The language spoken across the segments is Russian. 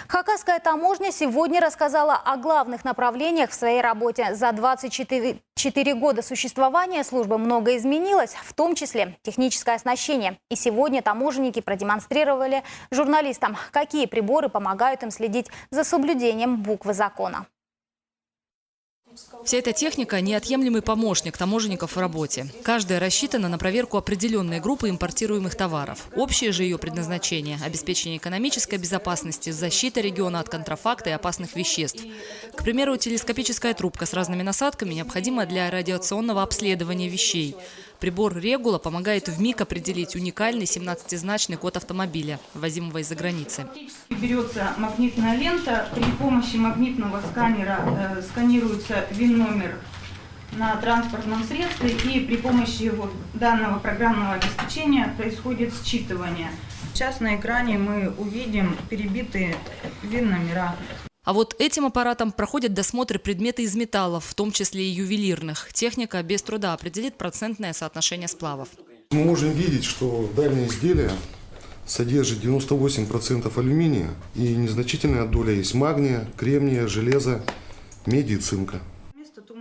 Хакасская таможня сегодня рассказала о главных направлениях в своей работе. За 24 года существования службы многое изменилось, в том числе техническое оснащение. И сегодня таможенники продемонстрировали журналистам, какие приборы помогают им следить за соблюдением буквы закона. Вся эта техника – неотъемлемый помощник таможенников в работе. Каждая рассчитана на проверку определенной группы импортируемых товаров. Общее же ее предназначение – обеспечение экономической безопасности, защита региона от контрафакта и опасных веществ. К примеру, телескопическая трубка с разными насадками необходима для радиационного обследования вещей. Прибор «Регула» помогает вмиг определить уникальный 17-значный код автомобиля, ввозимого из-за границы. Берется магнитная лента, при помощи магнитного сканера сканируется ВИН-номер на транспортном средстве, и при помощи данного программного обеспечения происходит считывание. Сейчас на экране мы увидим перебитые ВИН-номера. А вот этим аппаратом проходят досмотры предметы из металлов, в том числе и ювелирных. Техника без труда определит процентное соотношение сплавов. Мы можем видеть, что данное изделие содержит 98% алюминия и незначительная доля есть магния, кремния, железа, меди и цинка.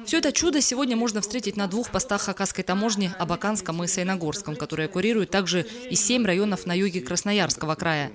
Все это чудо сегодня можно встретить на двух постах Хакасской таможни – Абаканском и Саяногорском, которые курируют также и 7 районов на юге Красноярского края.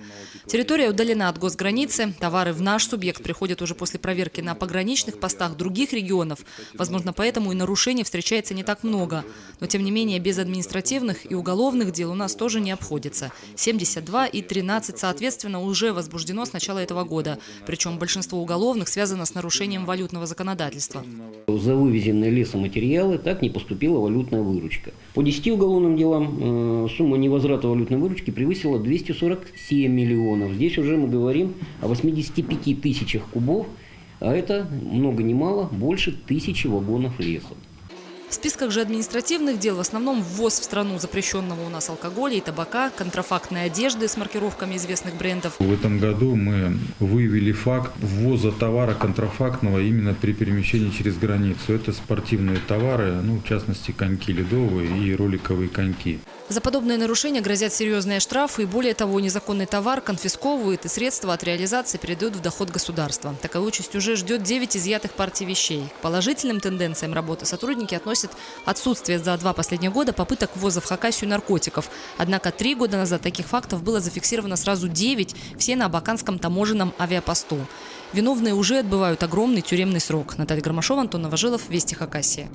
Территория удалена от госграницы. Товары в наш субъект приходят уже после проверки на пограничных постах других регионов. Возможно, поэтому и нарушений встречается не так много. Но, тем не менее, без административных и уголовных дел у нас тоже не обходится. 72 и 13, соответственно, уже возбуждено с начала этого года. Причем большинство уголовных связано с нарушением валютного законодательства. За вывезенные лесоматериалы так не поступила валютная выручка. По 10 уголовным делам сумма невозврата валютной выручки превысила 247 миллионов. Здесь уже мы говорим о 85 тысячах кубов, а это много ни мало больше 1000 вагонов леса. В списках же административных дел в основном ввоз в страну запрещенного у нас алкоголя и табака, контрафактной одежды с маркировками известных брендов. В этом году мы выявили факт ввоза товара контрафактного именно при перемещении через границу. Это спортивные товары, в частности коньки ледовые и роликовые коньки. За подобные нарушения грозят серьезные штрафы, и более того, незаконный товар конфисковывают и средства от реализации передают в доход государства. Такая участь уже ждет 9 изъятых партий вещей. К положительным тенденциям работы сотрудники относят отсутствие за 2 последних года попыток ввоза в Хакасию наркотиков. Однако 3 года назад таких фактов было зафиксировано сразу 9, все на Абаканском таможенном авиапосту. Виновные уже отбывают огромный тюремный срок. Наталья Громашова, Антон Новожилов, Вести Хакасия.